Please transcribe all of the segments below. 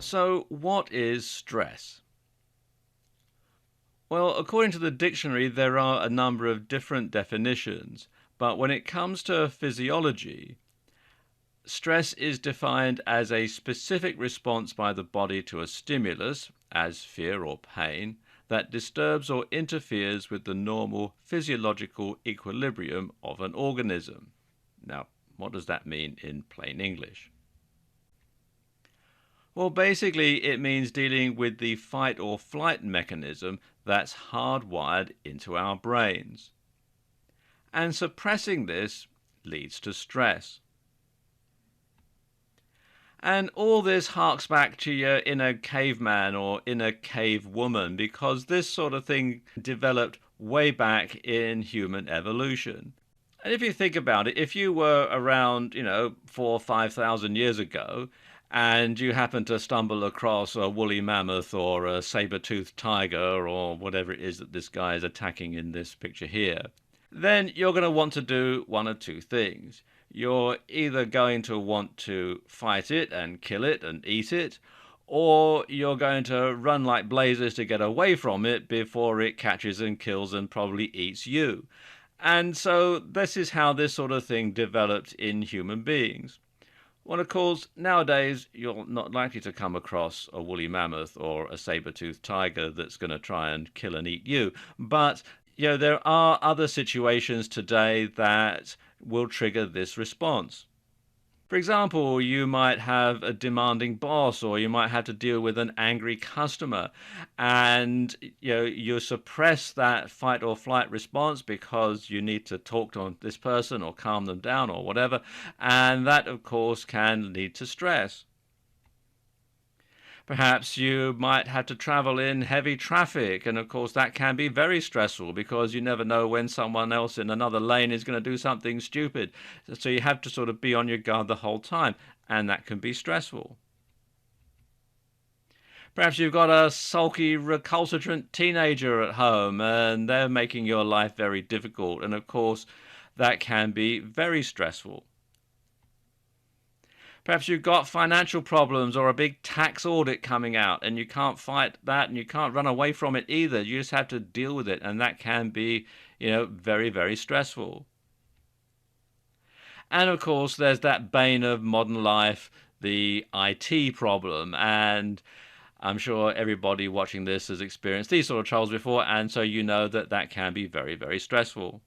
So, what is stress? Well, according to the dictionary, there are a number of different definitions, but when it comes to physiology, stress is defined as a specific response by the body to a stimulus, as fear or pain, that disturbs or interferes with the normal physiological equilibrium of an organism. Now, what does that mean in plain English? Well, basically, it means dealing with the fight or flight mechanism that's hardwired into our brains. And suppressing this leads to stress. And all this harks back to your inner caveman or inner cave woman because this sort of thing developed way back in human evolution. And if you think about it, if you were around, 4 or 5 thousand years ago, and you happen to stumble across a woolly mammoth or a saber-toothed tiger or whatever it is that this guy is attacking in this picture here, then you're going to want to do one of two things. You're either going to want to fight it and kill it and eat it, or you're going to run like blazes to get away from it before it catches and kills and probably eats you. And so this is how this sort of thing developed in human beings. Well, of course, nowadays you're not likely to come across a woolly mammoth or a saber-toothed tiger that's going to try and kill and eat you. But, there are other situations today that will trigger this response. For example, you might have a demanding boss, or you might have to deal with an angry customer, and you suppress that fight or flight response because you need to talk to this person or calm them down or whatever, and that, of course, can lead to stress. Perhaps you might have to travel in heavy traffic, and of course that can be very stressful because you never know when someone else in another lane is going to do something stupid. So you have to sort of be on your guard the whole time, and that can be stressful. Perhaps you've got a sulky, recalcitrant teenager at home, and they're making your life very difficult, and of course that can be very stressful. Perhaps you've got financial problems or a big tax audit coming out and you can't fight that and you can't run away from it either. You just have to deal with it, and that can be, very, very stressful. And of course, there's that bane of modern life, the IT problem. And I'm sure everybody watching this has experienced these sort of troubles before, and so you know that that can be very, very stressful.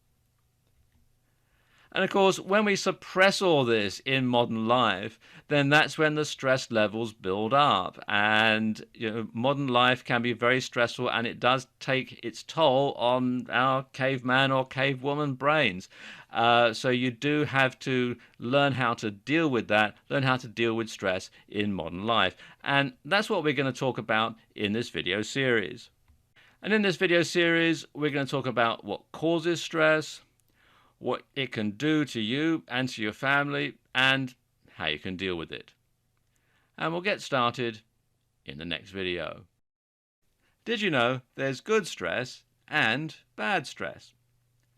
And of course, when we suppress all this in modern life, then that's when the stress levels build up. And modern life can be very stressful, and it does take its toll on our caveman or cavewoman brains. So you do have to learn how to deal with that, learn how to deal with stress in modern life. And that's what we're going to talk about in this video series. And in this video series, we're going to talk about what causes stress, what it can do to you and to your family, and how you can deal with it. And we'll get started in the next video. Did you know there's good stress and bad stress?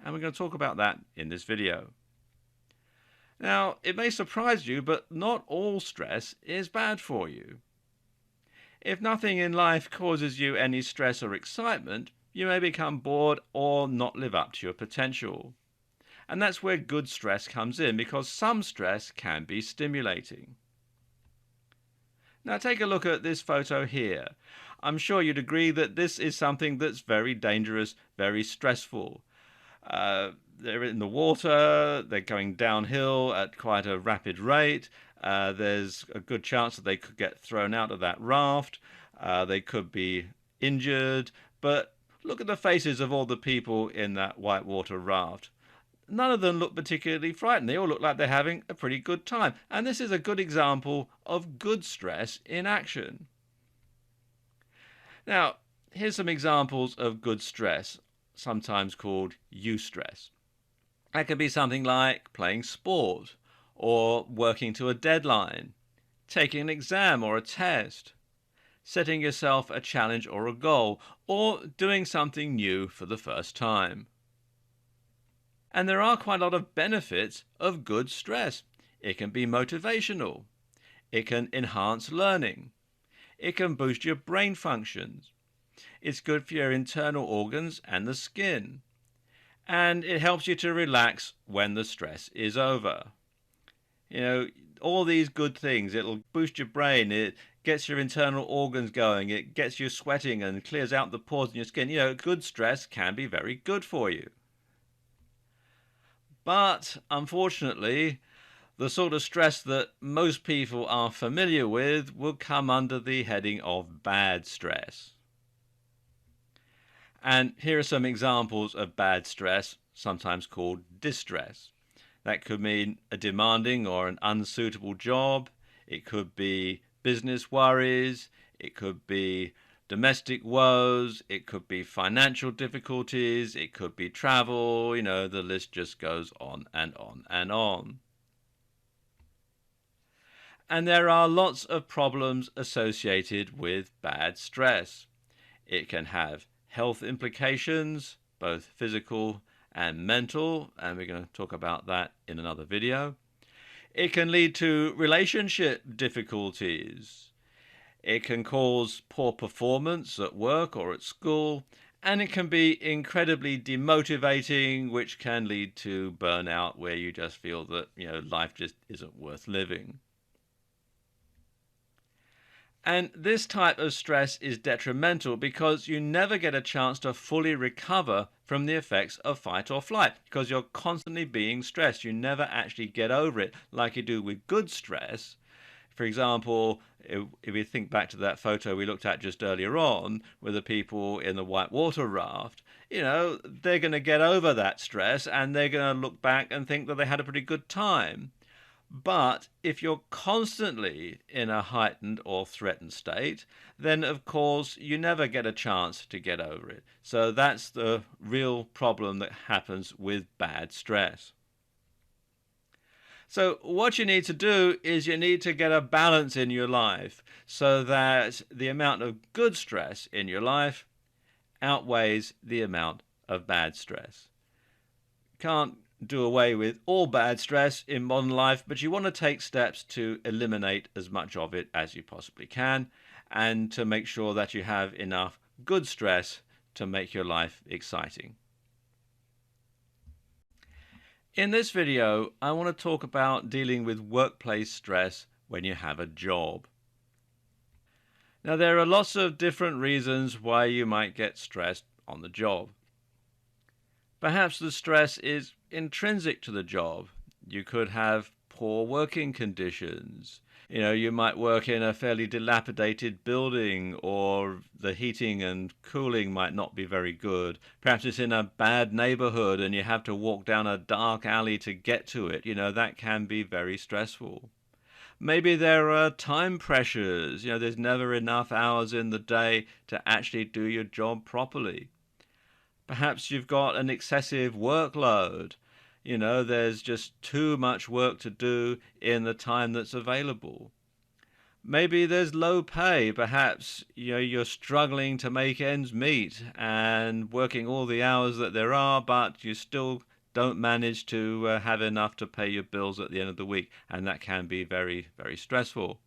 And we're going to talk about that in this video. Now, it may surprise you, but not all stress is bad for you. If nothing in life causes you any stress or excitement, you may become bored or not live up to your potential. And that's where good stress comes in, because some stress can be stimulating. Now take a look at this photo here. I'm sure you'd agree that this is something that's very dangerous, very stressful. They're in the water, they're going downhill at quite a rapid rate. There's a good chance that they could get thrown out of that raft. They could be injured. But look at the faces of all the people in that whitewater raft. None of them look particularly frightened. They all look like they're having a pretty good time. And this is a good example of good stress in action. Now, here's some examples of good stress, sometimes called eustress. That could be something like playing sport, or working to a deadline, taking an exam or a test, setting yourself a challenge or a goal, or doing something new for the first time. And there are quite a lot of benefits of good stress. It can be motivational. It can enhance learning. It can boost your brain functions. It's good for your internal organs and the skin. And it helps you to relax when the stress is over. You know, all these good things. It'll boost your brain. It gets your internal organs going. It gets you sweating and clears out the pores in your skin. Good stress can be very good for you. But unfortunately, the sort of stress that most people are familiar with will come under the heading of bad stress. And here are some examples of bad stress, sometimes called distress. That could mean a demanding or an unsuitable job. It could be business worries. It could be domestic woes. It could be financial difficulties. It could be travel. The list just goes on and on and on. And there are lots of problems associated with bad stress. It can have health implications, both physical and mental, and we're going to talk about that in another video. It can lead to relationship difficulties. It can cause poor performance at work or at school, and it can be incredibly demotivating, which can lead to burnout, where you just feel that life just isn't worth living. And this type of stress is detrimental because you never get a chance to fully recover from the effects of fight or flight because you're constantly being stressed. You never actually get over it like you do with good stress. For example, if we think back to that photo we looked at just earlier on with the people in the whitewater raft, they're going to get over that stress and they're going to look back and think that they had a pretty good time. But if you're constantly in a heightened or threatened state, then of course you never get a chance to get over it. So that's the real problem that happens with bad stress. So what you need to do is you need to get a balance in your life so that the amount of good stress in your life outweighs the amount of bad stress. Can't do away with all bad stress in modern life, but you want to take steps to eliminate as much of it as you possibly can and to make sure that you have enough good stress to make your life exciting. In this video, I want to talk about dealing with workplace stress when you have a job. Now, there are lots of different reasons why you might get stressed on the job. Perhaps the stress is intrinsic to the job. You could have poor working conditions. You might work in a fairly dilapidated building, or the heating and cooling might not be very good. Perhaps it's in a bad neighborhood and you have to walk down a dark alley to get to it. That can be very stressful. Maybe there are time pressures. There's never enough hours in the day to actually do your job properly. Perhaps you've got an excessive workload. There's just too much work to do in the time that's available. Maybe there's low pay. Perhaps you're struggling to make ends meet and working all the hours that there are, but you still don't manage to have enough to pay your bills at the end of the week, and that can be very, very stressful.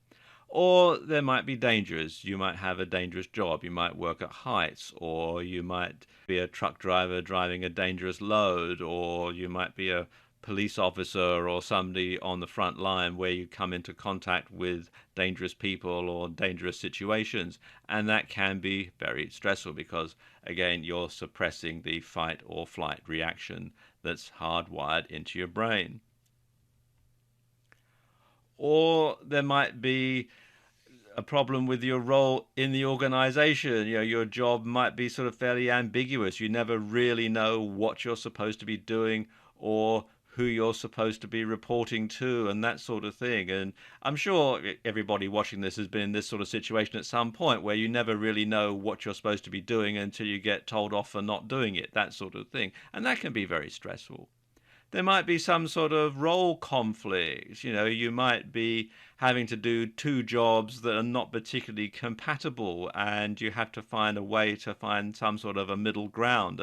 Or there might be dangers. You might have a dangerous job. You might work at heights, or you might be a truck driver driving a dangerous load, or you might be a police officer or somebody on the front line where you come into contact with dangerous people or dangerous situations. And that can be very stressful because, again, you're suppressing the fight or flight reaction that's hardwired into your brain. Or there might be a problem with your role in the organization. Your job might be sort of fairly ambiguous. You never really know what you're supposed to be doing or who you're supposed to be reporting to and that sort of thing. And I'm sure everybody watching this has been in this sort of situation at some point where you never really know what you're supposed to be doing until you get told off for not doing it, that sort of thing. And that can be very stressful. There might be some sort of role conflicts. You might be having to do two jobs that are not particularly compatible, and you have to find a way to find some sort of a middle ground.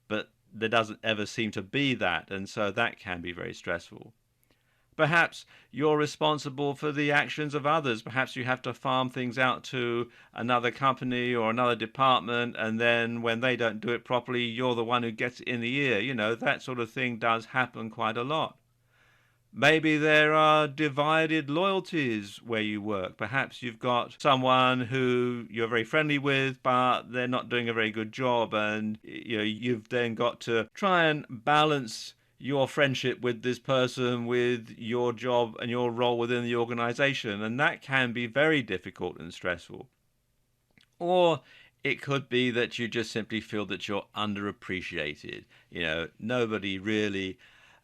But there doesn't ever seem to be that, and so that can be very stressful. Perhaps you're responsible for the actions of others. Perhaps you have to farm things out to another company or another department, and then when they don't do it properly, you're the one who gets it in the ear. That sort of thing does happen quite a lot. Maybe there are divided loyalties where you work. Perhaps you've got someone who you're very friendly with, but they're not doing a very good job, and you've then got to try and balance your friendship with this person with your job and your role within the organization, and that can be very difficult and stressful. Or it could be that you just simply feel that you're underappreciated. Nobody really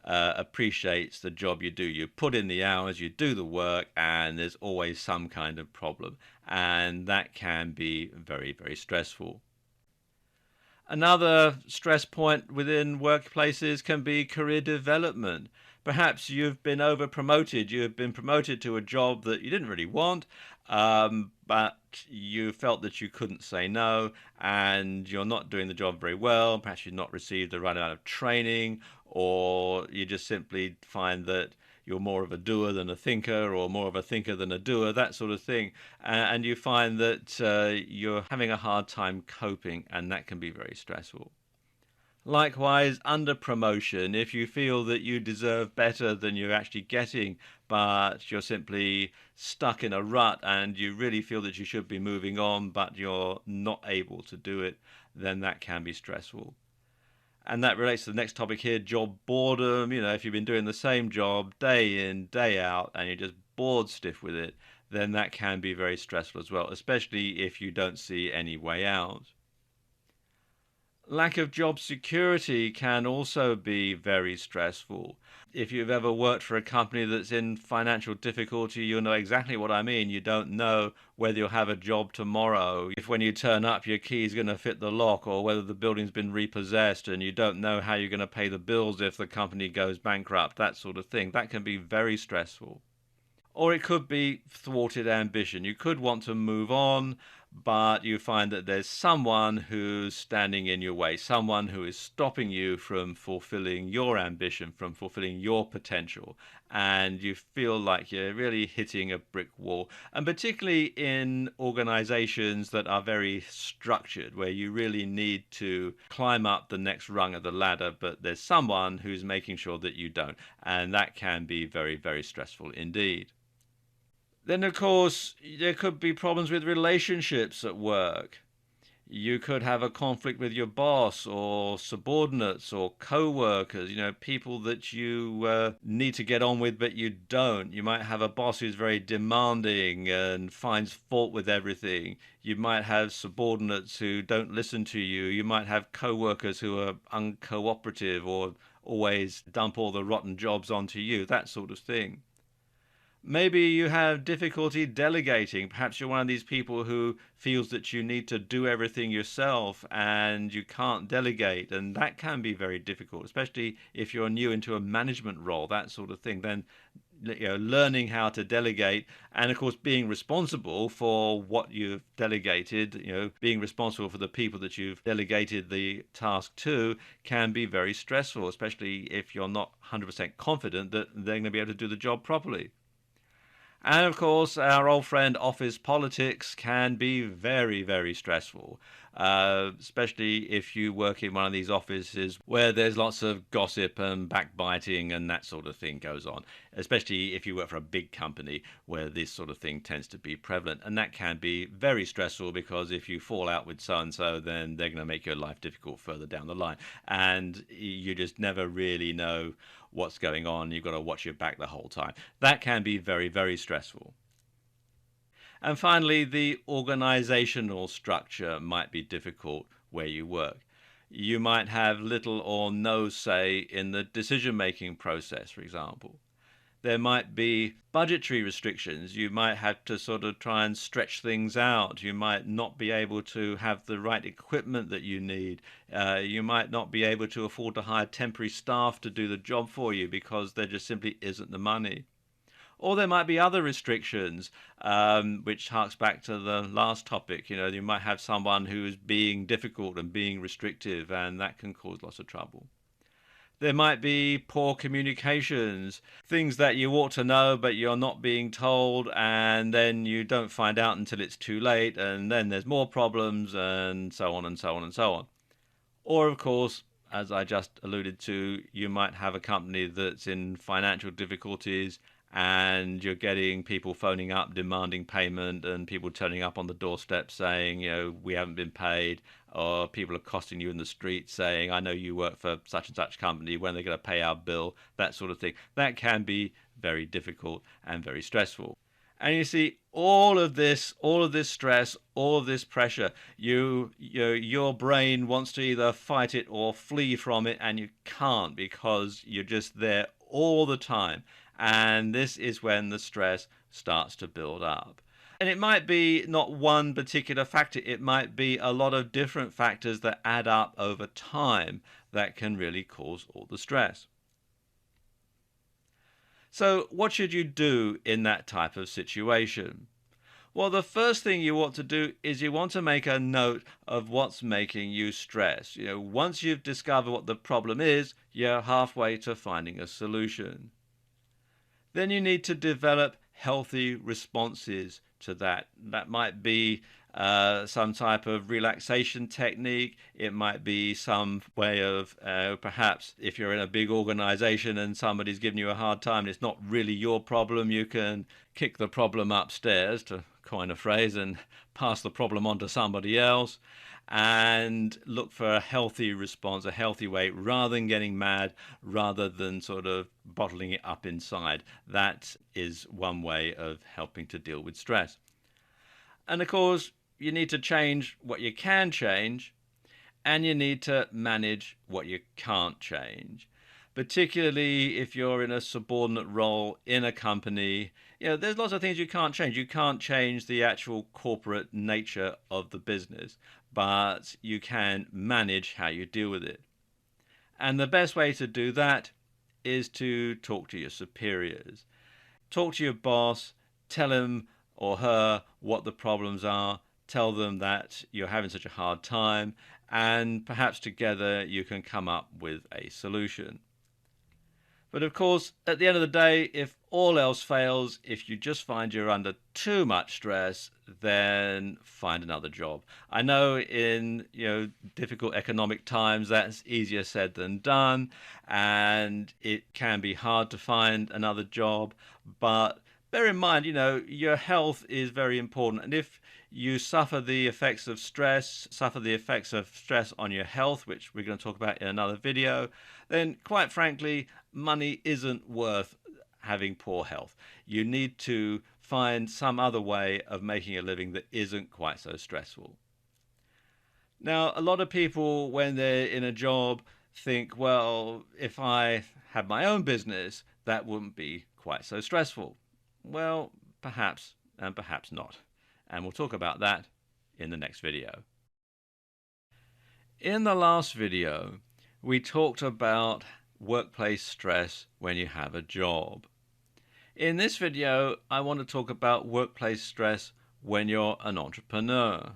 appreciates the job you do. You put in the hours, you do the work, and there's always some kind of problem. And that can be very, very stressful. Another stress point within workplaces can be career development. Perhaps you've been over promoted. You've been promoted to a job that you didn't really want, but you felt that you couldn't say no, and you're not doing the job very well. Perhaps you've not received the right amount of training, or you just simply find that you're more of a doer than a thinker, or more of a thinker than a doer, that sort of thing. And you find that you're having a hard time coping, and that can be very stressful. Likewise, under promotion, if you feel that you deserve better than you're actually getting, but you're simply stuck in a rut and you really feel that you should be moving on, but you're not able to do it, then that can be stressful. And that relates to the next topic here, job boredom. If you've been doing the same job day in, day out, and you're just bored stiff with it, then that can be very stressful as well, especially if you don't see any way out. Lack of job security can also be very stressful. If you've ever worked for a company that's in financial difficulty, you'll know exactly what I mean. You don't know whether you'll have a job tomorrow, if when you turn up your key is going to fit the lock, or whether the building's been repossessed, and you don't know how you're going to pay the bills if the company goes bankrupt, that sort of thing. That can be very stressful. Or it could be thwarted ambition. You could want to move on, but you find that there's someone who's standing in your way, someone who is stopping you from fulfilling your ambition, from fulfilling your potential, and you feel like you're really hitting a brick wall. And particularly in organizations that are very structured, where you really need to climb up the next rung of the ladder, but there's someone who's making sure that you don't. And that can be very, very stressful indeed. Then, of course, there could be problems with relationships at work. You could have a conflict with your boss or subordinates or co-workers, people that you need to get on with, but you don't. You might have a boss who's very demanding and finds fault with everything. You might have subordinates who don't listen to you. You might have co-workers who are uncooperative or always dump all the rotten jobs onto you, that sort of thing. Maybe you have difficulty delegating. Perhaps you're one of these people who feels that you need to do everything yourself and you can't delegate. And that can be very difficult, especially if you're new into a management role, that sort of thing. Then, learning how to delegate and, of course, being responsible for what you've delegated, being responsible for the people that you've delegated the task to can be very stressful, especially if you're not 100% confident that they're going to be able to do the job properly. And of course, our old friend office politics can be very, very stressful, especially if you work in one of these offices where there's lots of gossip and backbiting and that sort of thing goes on, especially if you work for a big company where this sort of thing tends to be prevalent. And that can be very stressful because if you fall out with so-and-so, then they're going to make your life difficult further down the line. And you just never really know what's going on. You've got to watch your back the whole time. That can be very, very stressful. And finally, the organizational structure might be difficult where you work. You might have little or no say in the decision-making process, for example. There might be budgetary restrictions. You might have to sort of try and stretch things out. You might not be able to have the right equipment that you need. You might not be able to afford to hire temporary staff to do the job for you because there just simply isn't the money. Or there might be other restrictions, which harks back to the last topic. You might have someone who is being difficult and being restrictive, and that can cause lots of trouble. There might be poor communications, things that you ought to know, but you're not being told, and then you don't find out until it's too late, and then there's more problems, and so on and so on and so on. Or, of course, as I just alluded to, you might have a company that's in financial difficulties and you're getting people phoning up demanding payment and people turning up on the doorstep saying, we haven't been paid, or people are accosting you in the street saying, I know you work for such and such company, when are they going to pay our bill, that sort of thing. That can be very difficult and very stressful. And you see, all of this stress, all of this pressure, your brain wants to either fight it or flee from it, and you can't because you're just there all the time. And this is when the stress starts to build up. And it might be not one particular factor, it might be a lot of different factors that add up over time that can really cause all the stress. So, what should you do in that type of situation? Well, the first thing you want to do is you want to make a note of what's making you stress. Once you've discovered what the problem is, you're halfway to finding a solution. Then you need to develop healthy responses to that. That might be some type of relaxation technique. It might be some way of perhaps if you're in a big organization and somebody's giving you a hard time and it's not really your problem, you can kick the problem upstairs, to coin a phrase, and pass the problem on to somebody else and look for a healthy response, a healthy way, rather than getting mad, rather than sort of bottling it up inside. That is one way of helping to deal with stress. And of course, you need to change what you can change, and you need to manage what you can't change. Particularly if you're in a subordinate role in a company, there's lots of things you can't change. You can't change the actual corporate nature of the business, but you can manage how you deal with it. And the best way to do that is to talk to your superiors. Talk to your boss, tell him or her what the problems are, tell them that you're having such a hard time, and perhaps together you can come up with a solution. But of course, at the end of the day, if all else fails, if you just find you're under too much stress, then find another job. I know in difficult economic times that's easier said than done, and it can be hard to find another job, but bear in mind, your health is very important. And if you suffer the effects of stress, on your health, which we're going to talk about in another video, then quite frankly, money isn't worth having poor health. You need to find some other way of making a living that isn't quite so stressful. Now, a lot of people, when they're in a job, think, well, if I had my own business, that wouldn't be quite so stressful. Well, perhaps and perhaps not. And we'll talk about that in the next video. In the last video, we talked about workplace stress when you have a job. In this video, I want to talk about workplace stress when you're an entrepreneur.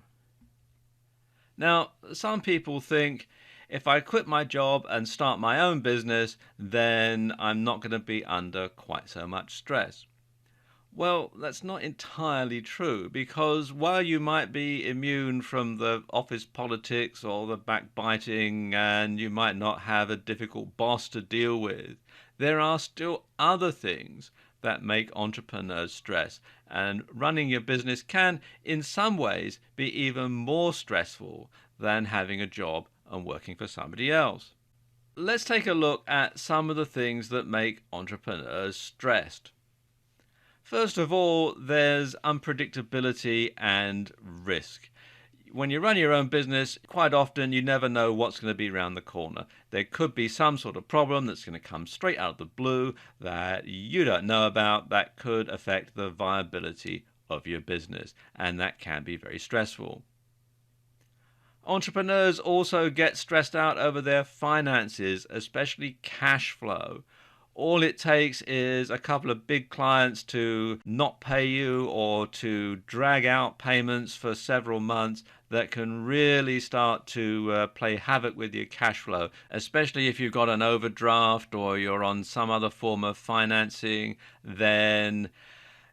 Now, some people think if I quit my job and start my own business, then I'm not going to be under quite so much stress. Well, that's not entirely true, because while you might be immune from the office politics or the backbiting, and you might not have a difficult boss to deal with, there are still other things that make entrepreneurs stress. And running your business can, in some ways, be even more stressful than having a job and working for somebody else. Let's take a look at some of the things that make entrepreneurs stressed. First of all, there's unpredictability and risk. When you run your own business, quite often you never know what's going to be around the corner. There could be some sort of problem that's going to come straight out of the blue that you don't know about that could affect the viability of your business, and that can be very stressful. Entrepreneurs also get stressed out over their finances, especially cash flow. All it takes is a couple of big clients to not pay you or to drag out payments for several months that can really start to play havoc with your cash flow, especially if you've got an overdraft or you're on some other form of financing. Then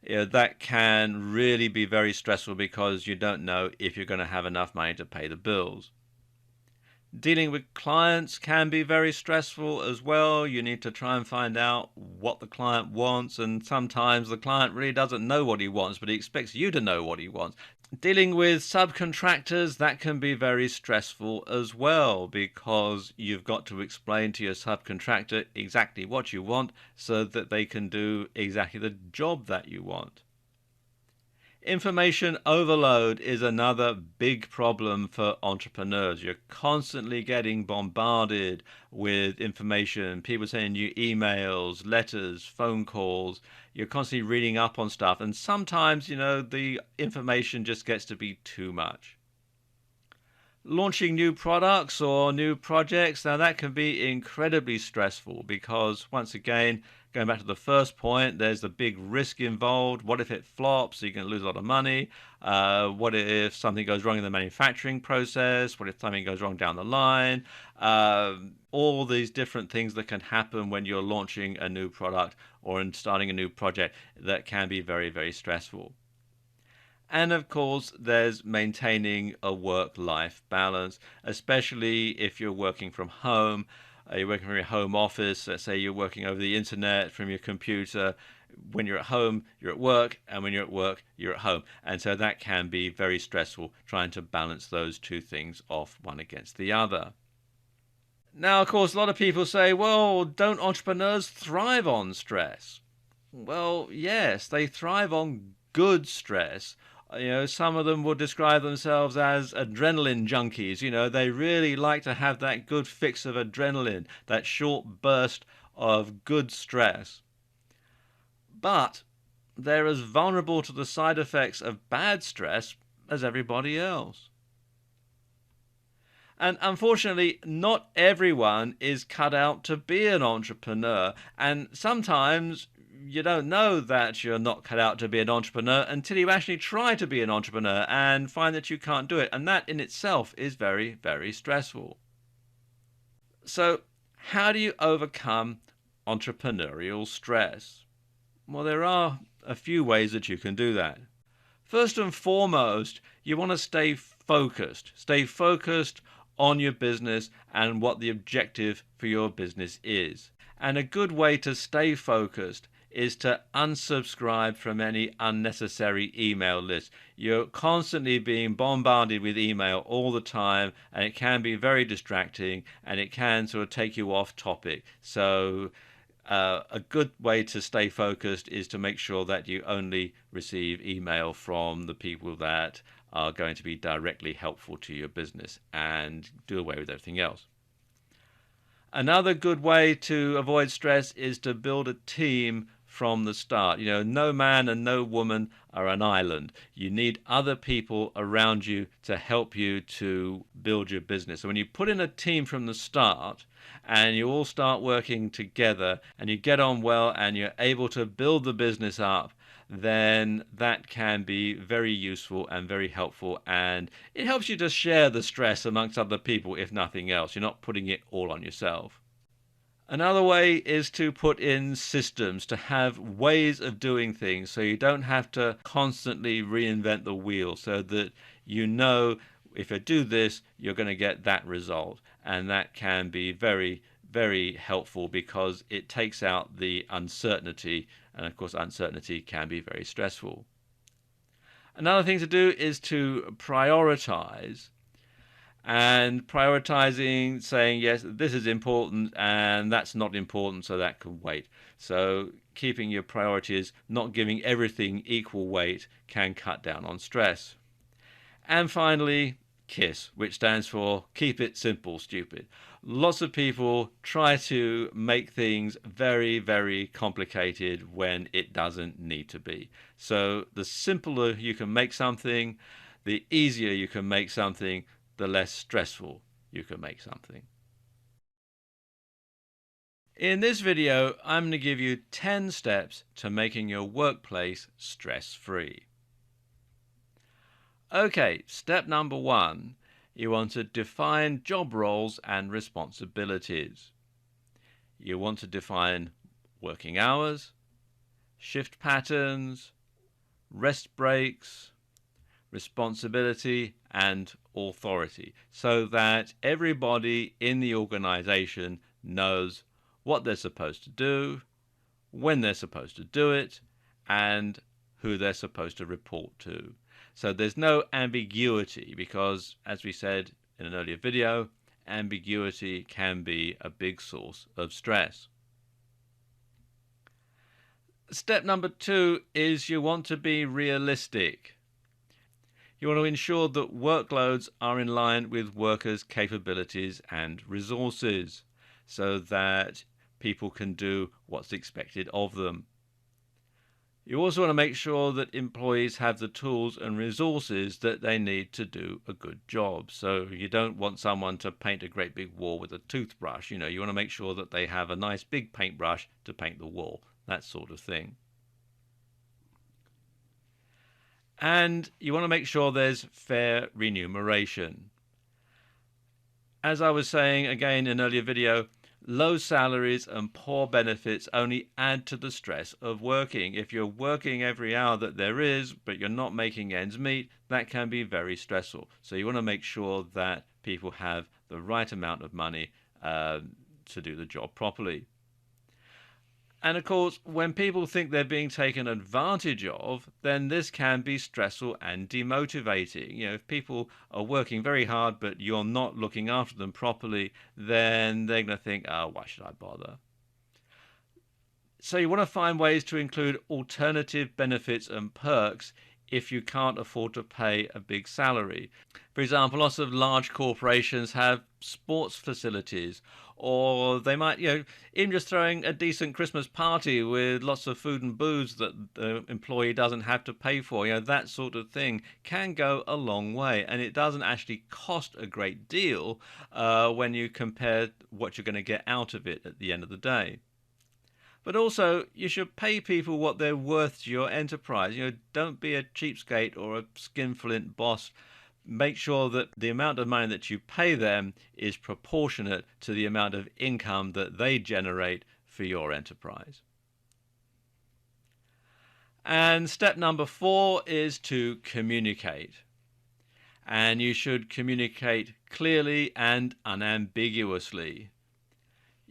that can really be very stressful because you don't know if you're going to have enough money to pay the bills. Dealing with clients can be very stressful as well. You need to try and find out what the client wants, and sometimes the client really doesn't know what he wants, but he expects you to know what he wants. Dealing with subcontractors, that can be very stressful as well because you've got to explain to your subcontractor exactly what you want so that they can do exactly the job that you want. Information overload is another big problem for entrepreneurs. You're constantly getting bombarded with information, people sending you emails, letters, phone calls. You're constantly reading up on stuff, and sometimes, the information just gets to be too much. Launching new products or new projects, now that can be incredibly stressful because, once again, going back to the first point, there's the big risk involved. What if it flops? You're going to lose a lot of money. What if something goes wrong in the manufacturing process? What if something goes wrong down the line? All these different things that can happen when you're launching a new product or in starting a new project that can be very, very stressful. And of course, there's maintaining a work-life balance, especially if you're working from home. You're working from your home office. Let's say you're working over the internet from your computer. When you're at home, you're at work, and when you're at work, you're at home. And so that can be very stressful trying to balance those two things off one against the other. Now, of course, a lot of people say, well, don't entrepreneurs thrive on stress? Well, yes, they thrive on good stress. Some of them will describe themselves as adrenaline junkies. They really like to have that good fix of adrenaline, that short burst of good stress. But they're as vulnerable to the side effects of bad stress as everybody else. And unfortunately, not everyone is cut out to be an entrepreneur. And sometimes you don't know that you're not cut out to be an entrepreneur until you actually try to be an entrepreneur and find that you can't do it. And that in itself is very, very stressful. So, how do you overcome entrepreneurial stress? Well, there are a few ways that you can do that. First and foremost, you want to stay focused. Stay focused on your business and what the objective for your business is. And a good way to stay focused is to unsubscribe from any unnecessary email lists. You're constantly being bombarded with email all the time, and it can be very distracting and it can sort of take you off topic. So a good way to stay focused is to make sure that you only receive email from the people that are going to be directly helpful to your business and do away with everything else. Another good way to avoid stress is to build a team from the start. No man and no woman are an island. You need other people around you to help you to build your business. So when you put in a team from the start and you all start working together and you get on well and you're able to build the business up, then that can be very useful and very helpful, and it helps you to share the stress amongst other people, if nothing else. You're not putting it all on yourself. Another way is to put in systems, to have ways of doing things so you don't have to constantly reinvent the wheel, so that if you do this, you're going to get that result. And that can be very, very helpful because it takes out the uncertainty. And of course, uncertainty can be very stressful. Another thing to do is to prioritize. And prioritizing, saying, yes, this is important and that's not important, so that can wait. So keeping your priorities, not giving everything equal weight, can cut down on stress. And finally, KISS, which stands for Keep It Simple, Stupid. Lots of people try to make things very, very complicated when it doesn't need to be. So the simpler you can make something, the easier you can make something, the less stressful you can make something. In this video, I'm going to give you 10 steps to making your workplace stress-free. Okay, step number 1. You want to define job roles and responsibilities. You want to define working hours, shift patterns, rest breaks, responsibility, and authority, so that everybody in the organization knows what they're supposed to do, when they're supposed to do it, and who they're supposed to report to. So there's no ambiguity because, as we said in an earlier video, ambiguity can be a big source of stress. Step number 2 is you want to be realistic. You want to ensure that workloads are in line with workers' capabilities and resources so that people can do what's expected of them. You also want to make sure that employees have the tools and resources that they need to do a good job. So you don't want someone to paint a great big wall with a toothbrush. You want to make sure that they have a nice big paintbrush to paint the wall, that sort of thing. And you want to make sure there's fair remuneration. As I was saying again in an earlier video, low salaries and poor benefits only add to the stress of working. If you're working every hour that there is, but you're not making ends meet, that can be very stressful. So you want to make sure that people have the right amount of money to do the job properly. And of course, when people think they're being taken advantage of, then this can be stressful and demotivating. If people are working very hard, but you're not looking after them properly, then they're going to think, oh, why should I bother? So you want to find ways to include alternative benefits and perks if you can't afford to pay a big salary. For example, lots of large corporations have sports facilities, or they might, even just throwing a decent Christmas party with lots of food and booze that the employee doesn't have to pay for. That sort of thing can go a long way, and it doesn't actually cost a great deal when you compare what you're going to get out of it at the end of the day. But also, you should pay people what they're worth to your enterprise. Don't be a cheapskate or a skinflint boss. Make sure that the amount of money that you pay them is proportionate to the amount of income that they generate for your enterprise. And step number 4 is to communicate. And you should communicate clearly and unambiguously.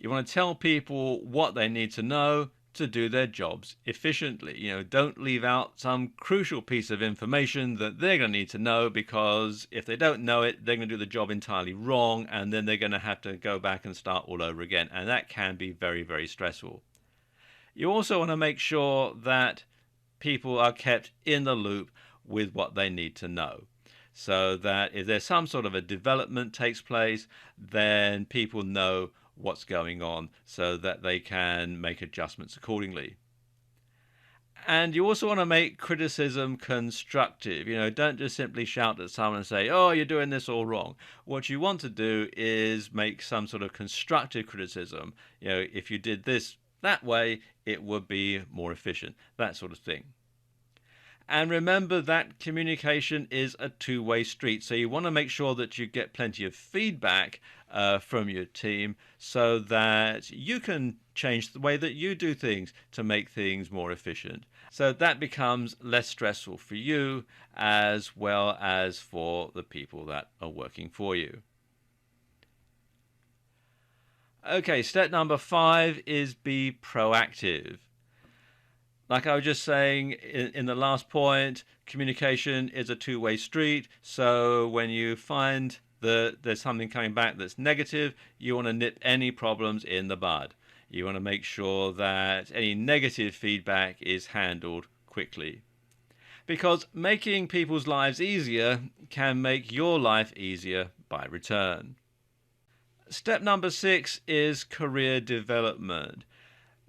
You want to tell people what they need to know to do their jobs efficiently. Don't leave out some crucial piece of information that they're going to need to know, because if they don't know it, they're going to do the job entirely wrong, and then they're going to have to go back and start all over again. And that can be very, very stressful. You also want to make sure that people are kept in the loop with what they need to know, so that if there's some sort of a development takes place, then people know what's going on so that they can make adjustments accordingly. And you also want to make criticism constructive. Don't just simply shout at someone and say, oh, you're doing this all wrong. What you want to do is make some sort of constructive criticism. If you did this that way, it would be more efficient, that sort of thing. And remember that communication is a two-way street. So you want to make sure that you get plenty of feedback from your team so that you can change the way that you do things to make things more efficient. So that becomes less stressful for you as well as for the people that are working for you. Okay, step number 5 is be proactive. Like I was just saying in the last point, communication is a two-way street. So when you find that there's something coming back that's negative, you want to nip any problems in the bud. You want to make sure that any negative feedback is handled quickly. Because making people's lives easier can make your life easier by return. Step number 6 is career development.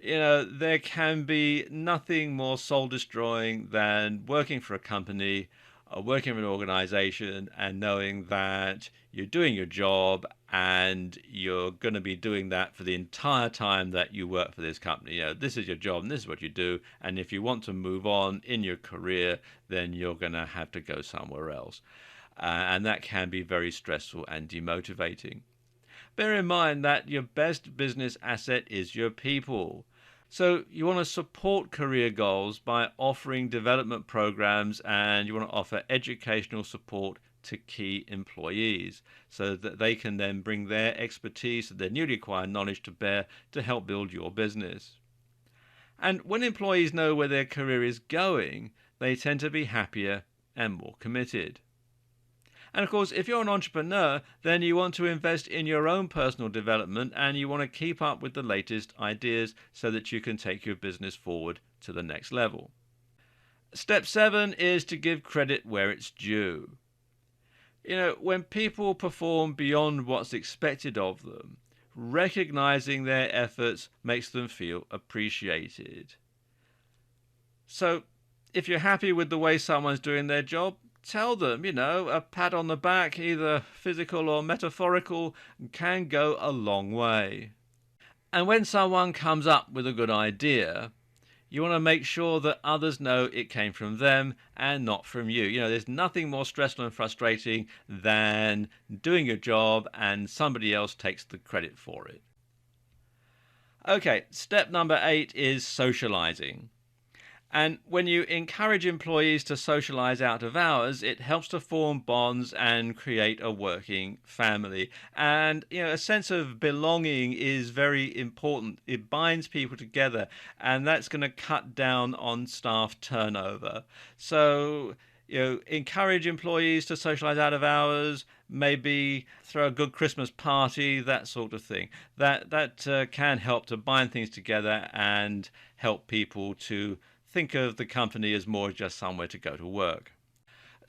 There can be nothing more soul-destroying than working for a company working in an organization and knowing that you're doing your job and you're going to be doing that for the entire time that you work for this company. This is your job and this is what you do. And if you want to move on in your career, then you're going to have to go somewhere else. And that can be very stressful and demotivating. Bear in mind that your best business asset is your people. So you want to support career goals by offering development programs, and you want to offer educational support to key employees so that they can then bring their expertise and their newly acquired knowledge to bear to help build your business. And when employees know where their career is going, they tend to be happier and more committed. And of course, if you're an entrepreneur, then you want to invest in your own personal development and you want to keep up with the latest ideas so that you can take your business forward to the next level. Step 7 is to give credit where it's due. When people perform beyond what's expected of them, recognizing their efforts makes them feel appreciated. So, if you're happy with the way someone's doing their job, tell them, a pat on the back, either physical or metaphorical, can go a long way. And when someone comes up with a good idea, you want to make sure that others know it came from them and not from you. There's nothing more stressful and frustrating than doing your job and somebody else takes the credit for it. Okay, step number 8 is socializing. And when you encourage employees to socialize out of hours, it helps to form bonds and create a working family. And, a sense of belonging is very important. It binds people together, and that's going to cut down on staff turnover. So, encourage employees to socialize out of hours, maybe throw a good Christmas party, that sort of thing. That can help to bind things together and help people to think of the company as more just somewhere to go to work.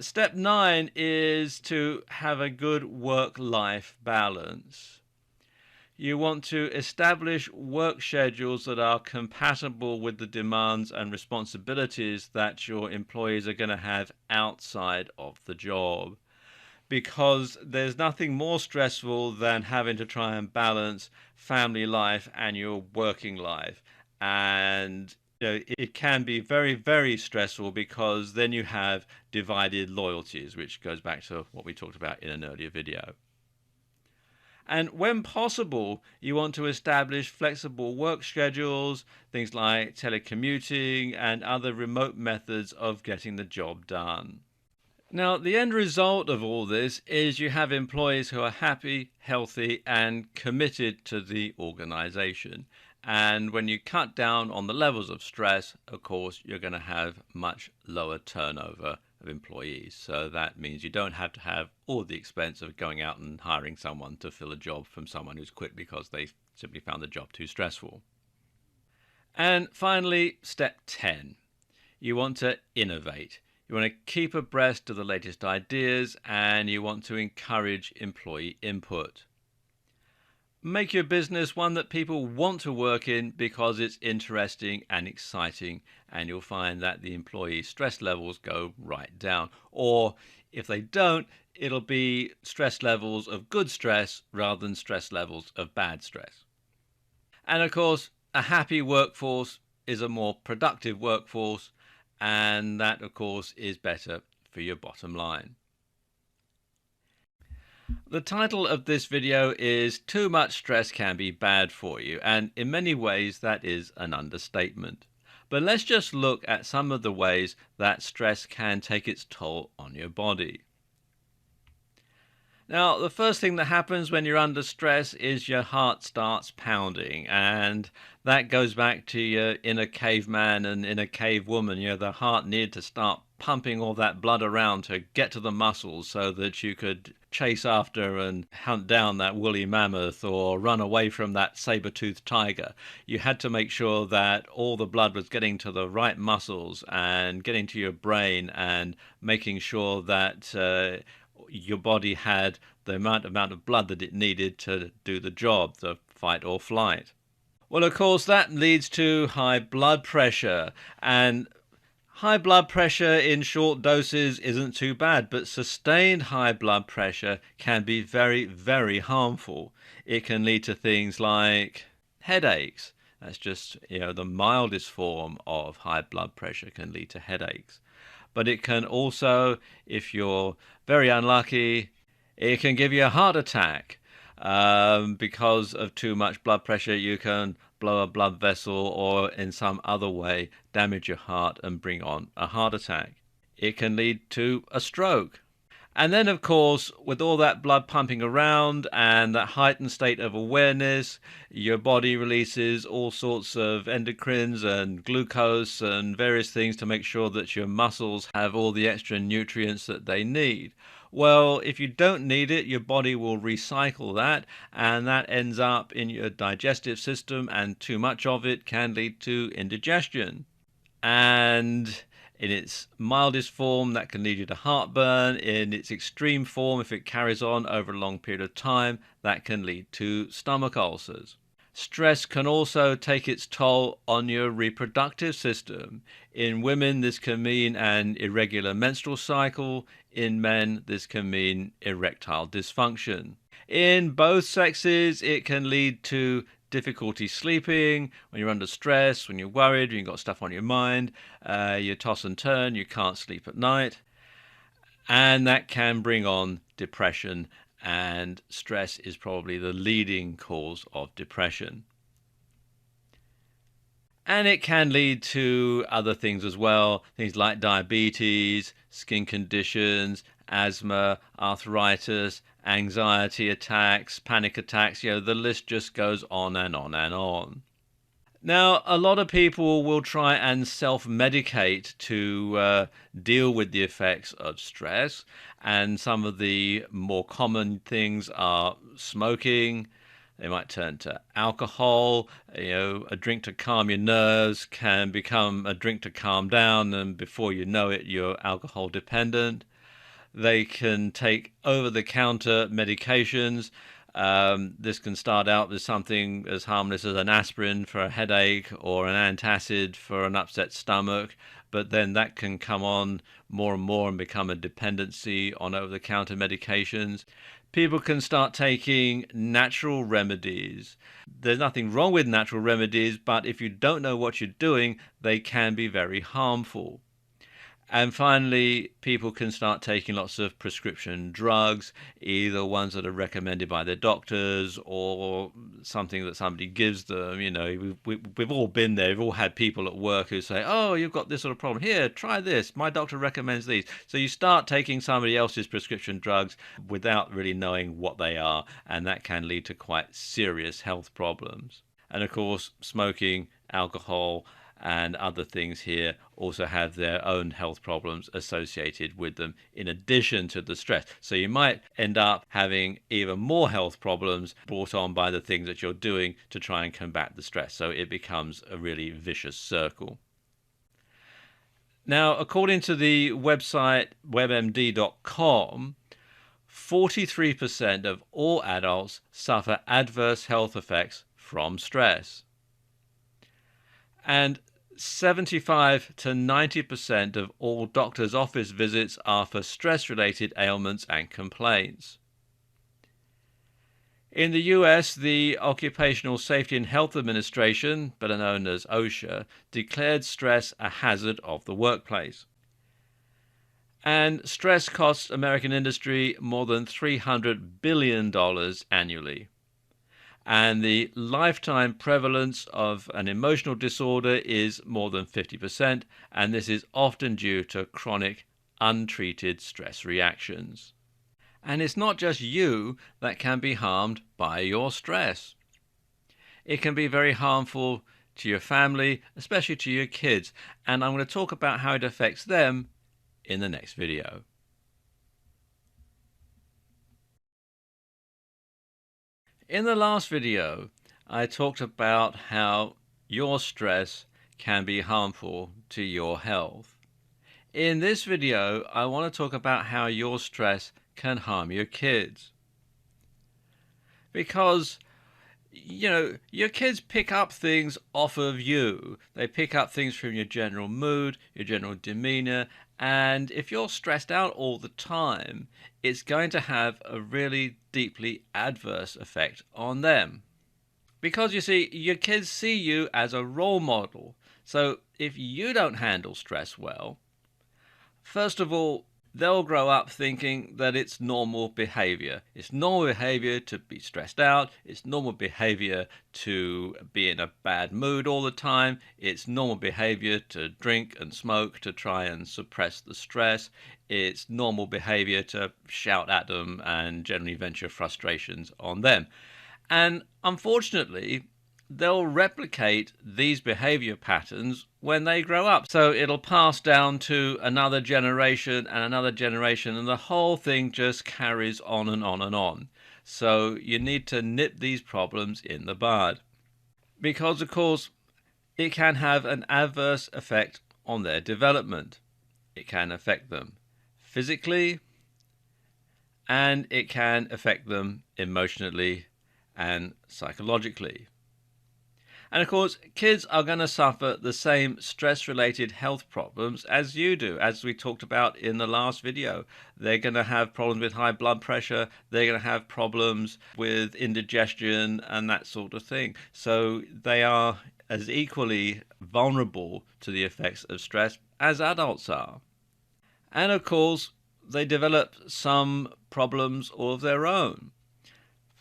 Step 9 is to have a good work-life balance. You want to establish work schedules that are compatible with the demands and responsibilities that your employees are going to have outside of the job. Because there's nothing more stressful than having to try and balance family life and your working life. And it can be very, very stressful because then you have divided loyalties, which goes back to what we talked about in an earlier video. And when possible, you want to establish flexible work schedules, things like telecommuting and other remote methods of getting the job done. Now, the end result of all this is you have employees who are happy, healthy, and committed to the organization. And when you cut down on the levels of stress, of course, you're going to have much lower turnover of employees. So that means you don't have to have all the expense of going out and hiring someone to fill a job from someone who's quit because they simply found the job too stressful. And finally, step 10. You want to innovate. You want to keep abreast of the latest ideas and you want to encourage employee input. Make your business one that people want to work in because it's interesting and exciting, and you'll find that the employee stress levels go right down. Or if they don't, it'll be stress levels of good stress rather than stress levels of bad stress. And of course, a happy workforce is a more productive workforce, and that, of course, is better for your bottom line. The title of this video is Too Much Stress Can Be Bad for You, and in many ways that is an understatement. But let's just look at some of the ways that stress can take its toll on your body. Now, the first thing that happens when you're under stress is your heart starts pounding, and that goes back to your inner caveman and inner cave woman. The heart needed to start pumping all that blood around to get to the muscles so that you could chase after and hunt down that woolly mammoth or run away from that saber-toothed tiger. You had to make sure that all the blood was getting to the right muscles and getting to your brain and making sure that your body had the amount of blood that it needed to do the job, the fight or flight. Well, of course, that leads to high blood pressure, and High blood pressure in short doses isn't too bad, but sustained high blood pressure can be very, very harmful. It can lead to things like headaches. That's just, the mildest form of high blood pressure can lead to headaches. But it can also, if you're very unlucky, it can give you a heart attack. Because of too much blood pressure, you can blow a blood vessel or in some other way damage your heart and bring on a heart attack. It can lead to a stroke. And then, of course, with all that blood pumping around and that heightened state of awareness, your body releases all sorts of endocrines and glucose and various things to make sure that your muscles have all the extra nutrients that they need. Well, if you don't need it, your body will recycle that, and that ends up in your digestive system, and too much of it can lead to indigestion. And in its mildest form, that can lead you to heartburn. In its extreme form, if it carries on over a long period of time, that can lead to stomach ulcers. Stress can also take its toll on your reproductive system. In women, this can mean an irregular menstrual cycle. In men, this can mean erectile dysfunction. In both sexes, it can lead to difficulty sleeping, when you're under stress, when you're worried, when you've got stuff on your mind, you toss and turn, you can't sleep at night, and that can bring on depression, and stress is probably the leading cause of depression. And it can lead to other things as well, things like diabetes, skin conditions, asthma, arthritis, anxiety attacks, panic attacks. The list just goes on and on and on. Now, a lot of people will try and self-medicate to deal with the effects of stress, and some of the more common things are smoking. They might turn to alcohol. A drink to calm your nerves can become a drink to calm down, and before you know it, you're alcohol dependent. They can take over-the-counter medications. This can start out with something as harmless as an aspirin for a headache or an antacid for an upset stomach, but then that can come on more and more and become a dependency on over-the-counter medications. People can start taking natural remedies. There's nothing wrong with natural remedies, but if you don't know what you're doing, they can be very harmful. And finally, people can start taking lots of prescription drugs, either ones that are recommended by their doctors or something that somebody gives them. We've all been there. We've all had people at work who say, oh, you've got this sort of problem. Here, try this. My doctor recommends these. So you start taking somebody else's prescription drugs without really knowing what they are, and that can lead to quite serious health problems. And of course, smoking, alcohol, and other things here also have their own health problems associated with them in addition to the stress. So you might end up having even more health problems brought on by the things that you're doing to try and combat the stress. So it becomes a really vicious circle. Now, according to the website webmd.com, 43% of all adults suffer adverse health effects from stress. And 75 to 90% of all doctors' office visits are for stress-related ailments and complaints. In the US, the Occupational Safety and Health Administration, better known as OSHA, declared stress a hazard of the workplace. And stress costs American industry more than $300 billion annually. And the lifetime prevalence of an emotional disorder is more than 50%, and this is often due to chronic, untreated stress reactions. And it's not just you that can be harmed by your stress. It can be very harmful to your family, especially to your kids, and I'm going to talk about how it affects them in the next video. In the last video, I talked about how your stress can be harmful to your health. In this video, I want to talk about how your stress can harm your kids. Because Your kids pick up things off of you. They pick up things from your general mood, your general demeanor, and if you're stressed out all the time, it's going to have a really deeply adverse effect on them. Because you see, your kids see you as a role model. So if you don't handle stress well, first of all, they'll grow up thinking that it's normal behavior. It's normal behavior to be stressed out. It's normal behavior to be in a bad mood all the time. It's normal behavior to drink and smoke to try and suppress the stress. It's normal behavior to shout at them and generally vent your frustrations on them. And unfortunately, they'll replicate these behavior patterns when they grow up. So it'll pass down to another generation and another generation, and the whole thing just carries on and on and on. So you need to nip these problems in the bud. Because, of course, it can have an adverse effect on their development. It can affect them physically, and it can affect them emotionally and psychologically. And of course, kids are going to suffer the same stress-related health problems as you do, as we talked about in the last video. They're going to have problems with high blood pressure, they're going to have problems with indigestion and that sort of thing. So they are as equally vulnerable to the effects of stress as adults are. And of course, they develop some problems all of their own.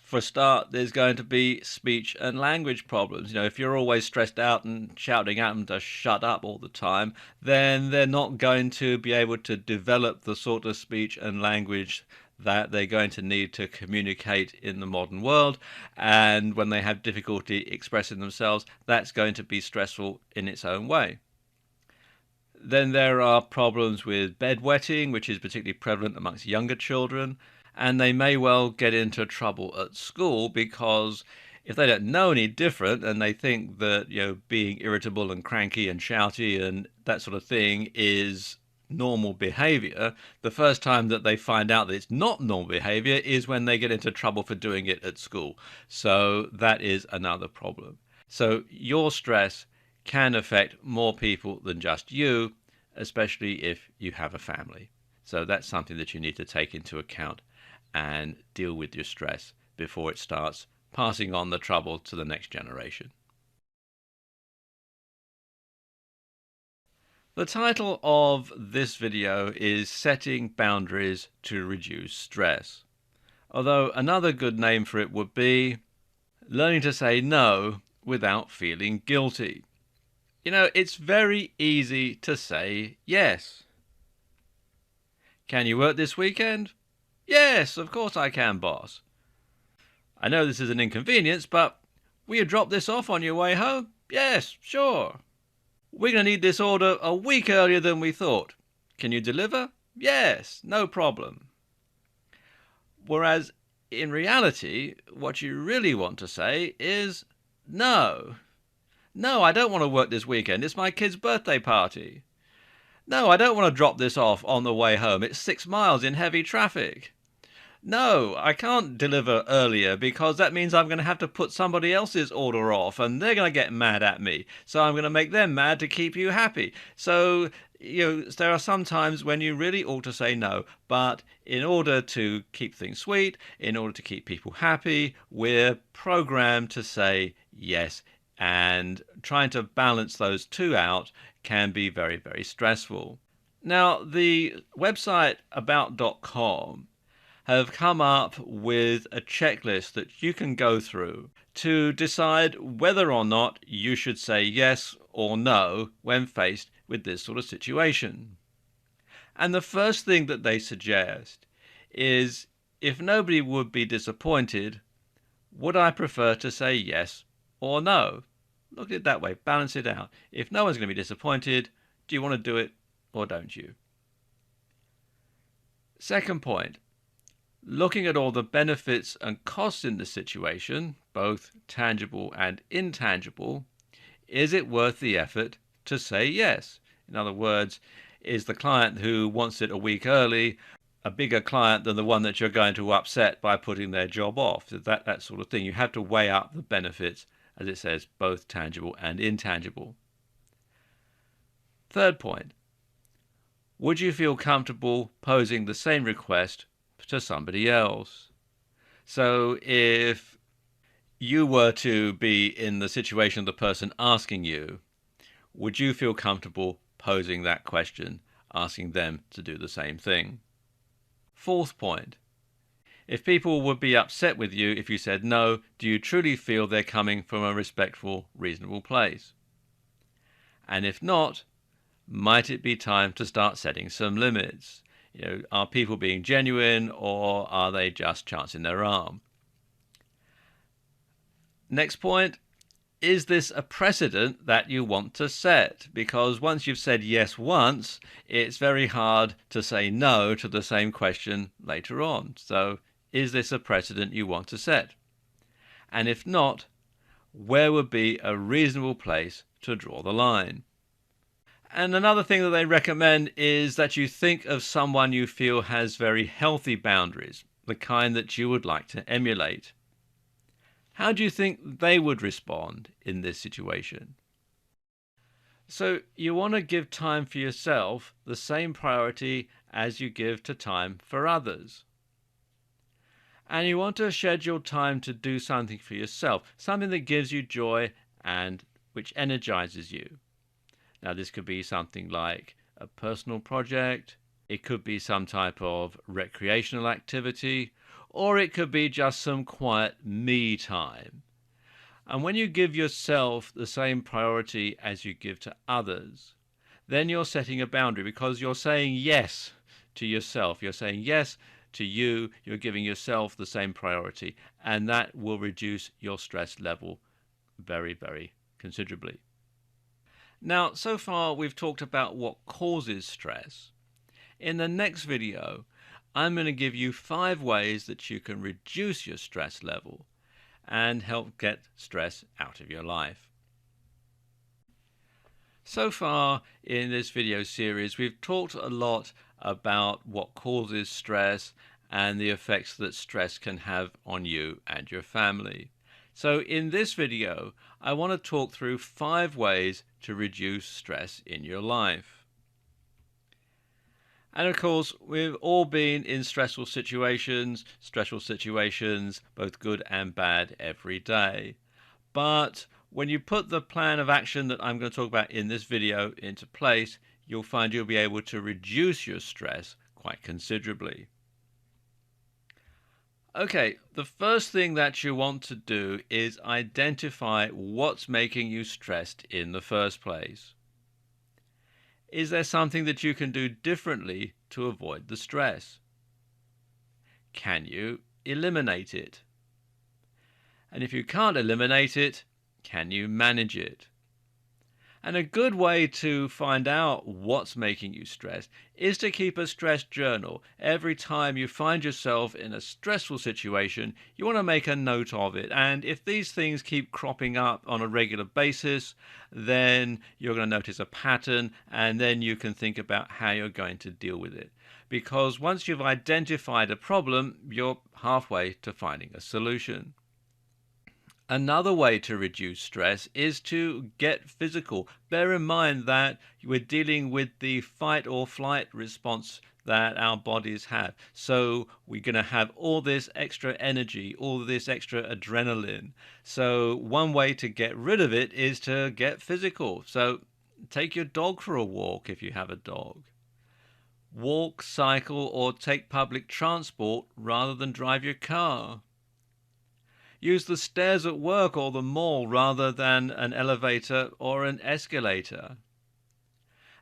For a start, there's going to be speech and language problems. If you're always stressed out and shouting at them to shut up all the time, then they're not going to be able to develop the sort of speech and language that they're going to need to communicate in the modern world. And when they have difficulty expressing themselves, that's going to be stressful in its own way. Then there are problems with bedwetting, which is particularly prevalent amongst younger children. And they may well get into trouble at school because if they don't know any different and they think that being irritable and cranky and shouty and that sort of thing is normal behavior, the first time that they find out that it's not normal behavior is when they get into trouble for doing it at school. So that is another problem. So your stress can affect more people than just you, especially if you have a family. So that's something that you need to take into account and deal with your stress before it starts passing on the trouble to the next generation. The title of this video is Setting Boundaries to Reduce Stress, although another good name for it would be Learning to Say No Without Feeling Guilty. It's very easy to say yes. Can you work this weekend? Yes, of course I can, boss. I know this is an inconvenience, but will you drop this off on your way home? Yes, sure. We're going to need this order a week earlier than we thought. Can you deliver? Yes, no problem. Whereas in reality, what you really want to say is no. No, I don't want to work this weekend. It's my kid's birthday party. No, I don't want to drop this off on the way home. It's 6 miles in heavy traffic. No, I can't deliver earlier because that means I'm going to have to put somebody else's order off and they're going to get mad at me. So I'm going to make them mad to keep you happy. So, there are some times when you really ought to say no. But in order to keep things sweet, in order to keep people happy, we're programmed to say yes. And trying to balance those two out can be very, very stressful. Now, the website about.com have come up with a checklist that you can go through to decide whether or not you should say yes or no when faced with this sort of situation. And the first thing that they suggest is, if nobody would be disappointed, would I prefer to say yes or no? Look at it that way, balance it out. If no one's going to be disappointed, do you want to do it or don't you? Second point, looking at all the benefits and costs in the situation, both tangible and intangible, is it worth the effort to say yes? In other words, is the client who wants it a week early a bigger client than the one that you're going to upset by putting their job off. That sort of thing. You have to weigh up the benefits, as it says, both tangible and intangible. Third point, would you feel comfortable posing the same request to somebody else? So if you were to be in the situation of the person asking you, would you feel comfortable posing that question, asking them to do the same thing? Fourth point, if people would be upset with you if you said no, do you truly feel they're coming from a respectful, reasonable place? And if not, might it be time to start setting some limits? Are people being genuine, or are they just chancing their arm? Next point, is this a precedent that you want to set? Because once you've said yes once, it's very hard to say no to the same question later on. So is this a precedent you want to set? And if not, where would be a reasonable place to draw the line? And another thing that they recommend is that you think of someone you feel has very healthy boundaries, the kind that you would like to emulate. How do you think they would respond in this situation? So you want to give time for yourself the same priority as you give to time for others. And you want to schedule time to do something for yourself, something that gives you joy and which energizes you. Now, this could be something like a personal project, it could be some type of recreational activity, or it could be just some quiet me time. And when you give yourself the same priority as you give to others, then you're setting a boundary because you're saying yes to yourself. You're saying yes to you. You're giving yourself the same priority, and that will reduce your stress level very, very considerably. Now, so far we've talked about what causes stress. In the next video, I'm going to give you 5 ways that you can reduce your stress level and help get stress out of your life. So far in this video series, we've talked a lot about what causes stress and the effects that stress can have on you and your family. So in this video, I want to talk through 5 ways to reduce stress in your life. And of course, we've all been in stressful situations, both good and bad, every day. But when you put the plan of action that I'm going to talk about in this video into place, you'll find you'll be able to reduce your stress quite considerably. Okay, the first thing that you want to do is identify what's making you stressed in the first place. Is there something that you can do differently to avoid the stress? Can you eliminate it? And if you can't eliminate it, can you manage it? And a good way to find out what's making you stressed is to keep a stress journal. Every time you find yourself in a stressful situation, you want to make a note of it. And if these things keep cropping up on a regular basis, then you're going to notice a pattern, and then you can think about how you're going to deal with it. Because once you've identified a problem, you're halfway to finding a solution. Another way to reduce stress is to get physical. Bear in mind that we're dealing with the fight or flight response that our bodies have. So we're going to have all this extra energy, all this extra adrenaline. So one way to get rid of it is to get physical. So take your dog for a walk if you have a dog. Walk, cycle, or take public transport rather than drive your car. Use the stairs at work or the mall rather than an elevator or an escalator.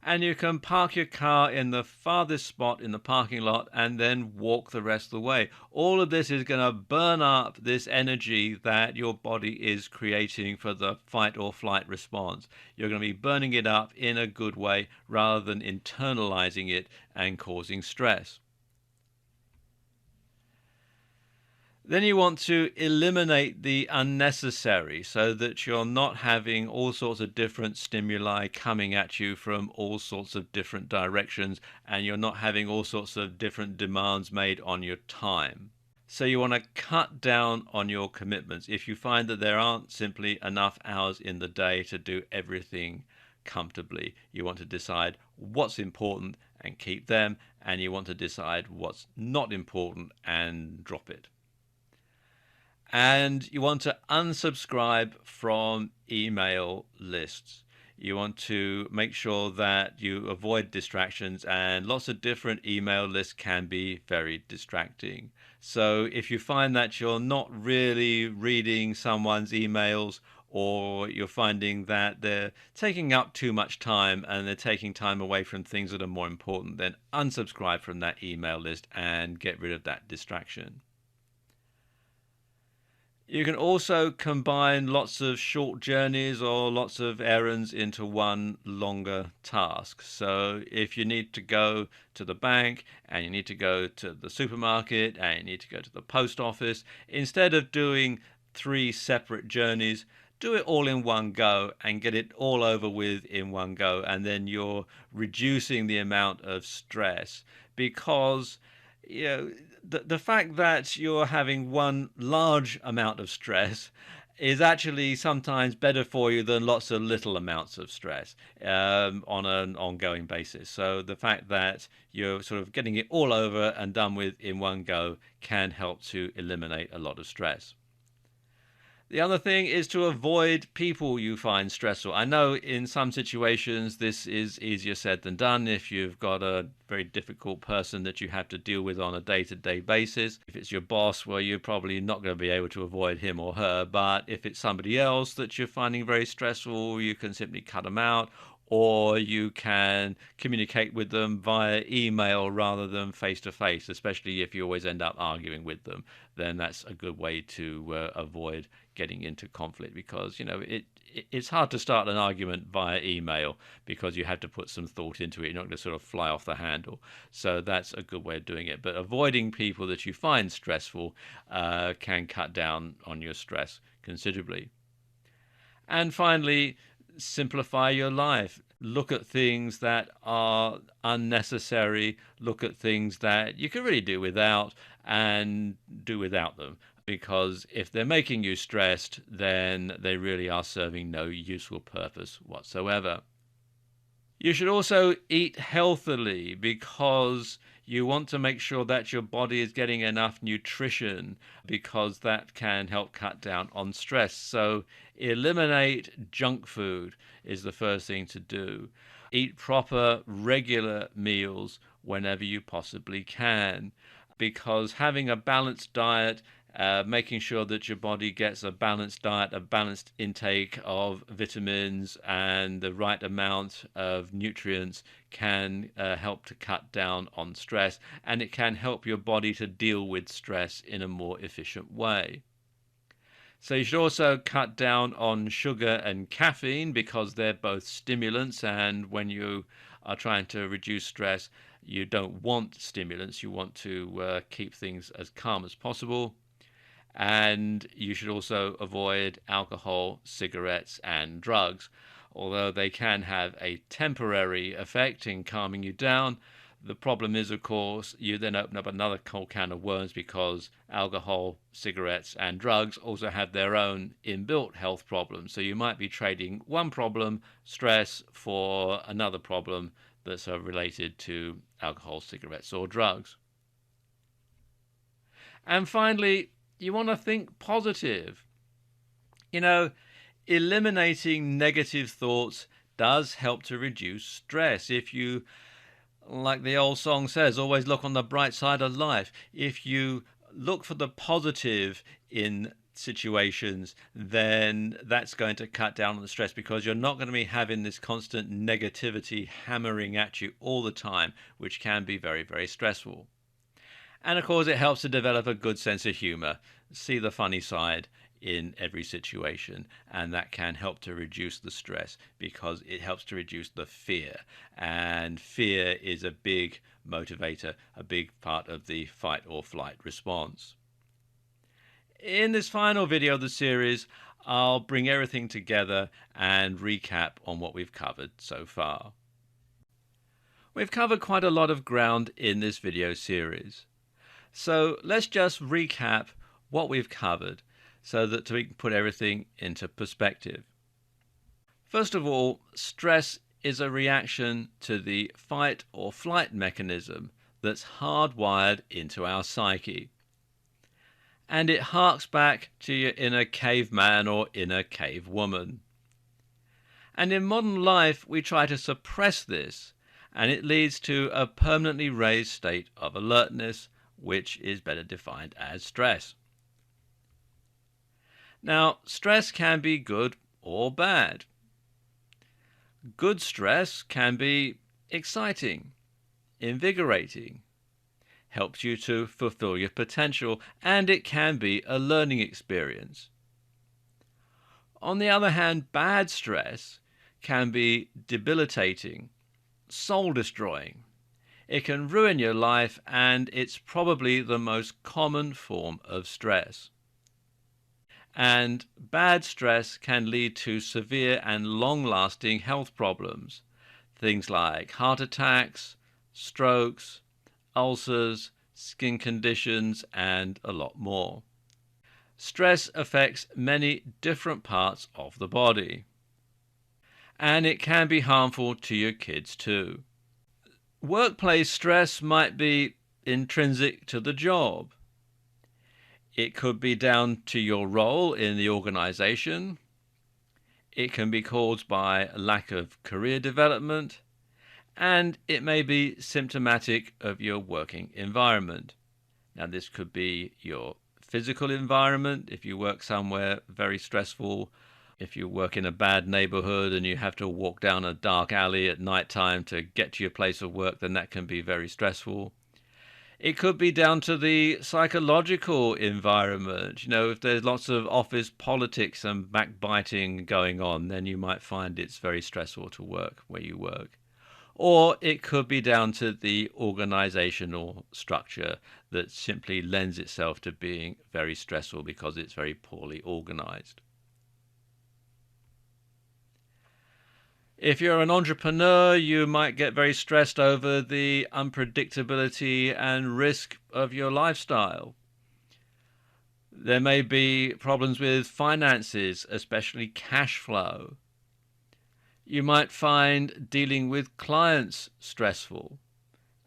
And you can park your car in the farthest spot in the parking lot and then walk the rest of the way. All of this is going to burn up this energy that your body is creating for the fight or flight response. You're going to be burning it up in a good way rather than internalizing it and causing stress. Then you want to eliminate the unnecessary so that you're not having all sorts of different stimuli coming at you from all sorts of different directions, and you're not having all sorts of different demands made on your time. So you want to cut down on your commitments. If you find that there aren't simply enough hours in the day to do everything comfortably, you want to decide what's important and keep them, and you want to decide what's not important and drop it. And you want to unsubscribe from email lists. You want to make sure that you avoid distractions, and lots of different email lists can be very distracting. So if you find that you're not really reading someone's emails, or you're finding that they're taking up too much time and they're taking time away from things that are more important, then unsubscribe from that email list and get rid of that distraction. You can also combine lots of short journeys or lots of errands into one longer task. So if you need to go to the bank and you need to go to the supermarket and you need to go to the post office, instead of doing three separate journeys, do it all in one go and get it all over with in one go. And then you're reducing the amount of stress because you know the fact that you're having one large amount of stress is actually sometimes better for you than lots of little amounts of stress on an ongoing basis. So the fact that you're sort of getting it all over and done with in one go can help to eliminate a lot of stress. The other thing is to avoid people you find stressful. I know in some situations this is easier said than done if you've got a very difficult person that you have to deal with on a day-to-day basis. If it's your boss, well, you're probably not going to be able to avoid him or her. But if it's somebody else that you're finding very stressful, you can simply cut them out, or you can communicate with them via email rather than face to face, especially if you always end up arguing with them. Then that's a good way to avoid getting into conflict, because it's hard to start an argument via email because you have to put some thought into it. You're not going to sort of fly off the handle. So that's a good way of doing it. But avoiding people that you find stressful can cut down on your stress considerably. And finally, simplify your life. Look at things that are unnecessary. Look at things that you can really do without, and do without them. Because if they're making you stressed, then they really are serving no useful purpose whatsoever. You should also eat healthily, because you want to make sure that your body is getting enough nutrition, because that can help cut down on stress. So eliminate junk food is the first thing to do. Eat proper, regular meals whenever you possibly can, because having a balanced diet, making sure that your body gets a balanced diet, a balanced intake of vitamins, and the right amount of nutrients can help to cut down on stress, and it can help your body to deal with stress in a more efficient way. So you should also cut down on sugar and caffeine, because they're both stimulants, and when you are trying to reduce stress, you don't want stimulants. You want to keep things as calm as possible. And you should also avoid alcohol, cigarettes, and drugs. Although they can have a temporary effect in calming you down, the problem is, of course, you then open up another whole can of worms, because alcohol, cigarettes, and drugs also have their own inbuilt health problems. So you might be trading one problem, stress, for another problem that's related to alcohol, cigarettes, or drugs. And finally, you want to think positive. You know, eliminating negative thoughts does help to reduce stress. If you, like the old song says, always look on the bright side of life. If you look for the positive in situations, then that's going to cut down on the stress, because you're not going to be having this constant negativity hammering at you all the time, which can be very, very stressful. And of course, it helps to develop a good sense of humor. See the funny side in every situation, and that can help to reduce the stress, because it helps to reduce the fear. And fear is a big motivator, a big part of the fight or flight response. In this final video of the series, I'll bring everything together and recap on what we've covered so far. We've covered quite a lot of ground in this video series. So let's just recap what we've covered so that we can put everything into perspective. First of all, stress is a reaction to the fight or flight mechanism that's hardwired into our psyche. And it harks back to your inner caveman or inner cavewoman. And in modern life, we try to suppress this, and it leads to a permanently raised state of alertness, which is better defined as stress. Now, stress can be good or bad. Good stress can be exciting, invigorating, helps you to fulfill your potential, and it can be a learning experience. On the other hand, bad stress can be debilitating, soul-destroying. It can ruin your life, and it's probably the most common form of stress. And bad stress can lead to severe and long-lasting health problems, things like heart attacks, strokes, ulcers, skin conditions, and a lot more. Stress affects many different parts of the body, and it can be harmful to your kids too. Workplace stress might be intrinsic to the job. It could be down to your role in the organization. It can be caused by a lack of career development, and it may be symptomatic of your working environment. Now, this could be your physical environment if you work somewhere very stressful. If you work in a bad neighborhood and you have to walk down a dark alley at night time to get to your place of work, then that can be very stressful. It could be down to the psychological environment. If there's lots of office politics and backbiting going on, then you might find it's very stressful to work where you work. Or it could be down to the organizational structure that simply lends itself to being very stressful because it's very poorly organized. If you're an entrepreneur, you might get very stressed over the unpredictability and risk of your lifestyle. There may be problems with finances, especially cash flow. You might find dealing with clients stressful.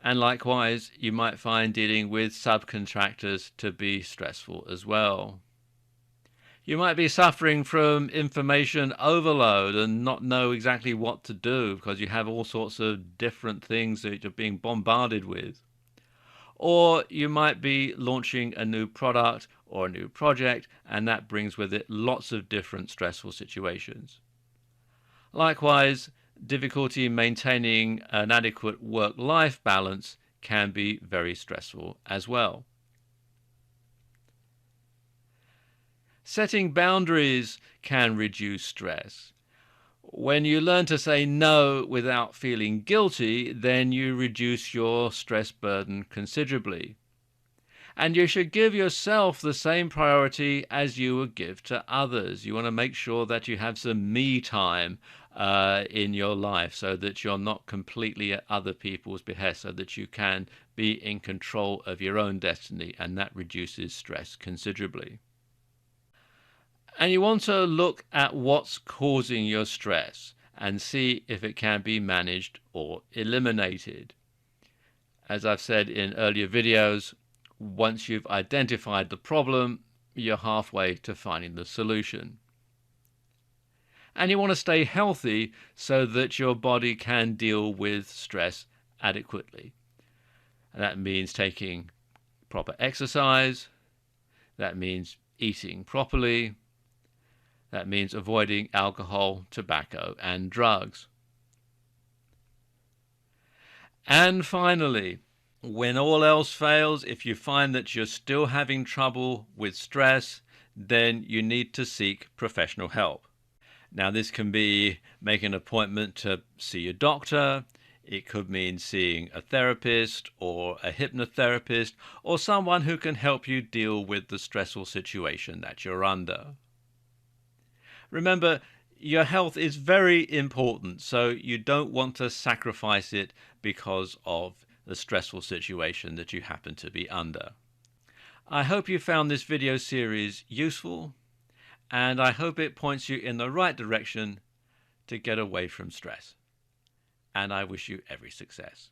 And likewise, you might find dealing with subcontractors to be stressful as well. You might be suffering from information overload and not know exactly what to do because you have all sorts of different things that you're being bombarded with. Or you might be launching a new product or a new project, and that brings with it lots of different stressful situations. Likewise, difficulty maintaining an adequate work-life balance can be very stressful as well. Setting boundaries can reduce stress. When you learn to say no without feeling guilty, then you reduce your stress burden considerably. And you should give yourself the same priority as you would give to others. You want to make sure that you have some me time in your life so that you're not completely at other people's behest, so that you can be in control of your own destiny, and that reduces stress considerably. And you want to look at what's causing your stress and see if it can be managed or eliminated. As I've said in earlier videos, once you've identified the problem, you're halfway to finding the solution. And you want to stay healthy so that your body can deal with stress adequately. And that means taking proper exercise. That means eating properly. That means avoiding alcohol, tobacco, and drugs. And finally, when all else fails, if you find that you're still having trouble with stress, then you need to seek professional help. Now, this can be make an appointment to see your doctor. It could mean seeing a therapist or a hypnotherapist or someone who can help you deal with the stressful situation that you're under. Remember, your health is very important, so you don't want to sacrifice it because of the stressful situation that you happen to be under. I hope you found this video series useful, and I hope it points you in the right direction to get away from stress. And I wish you every success.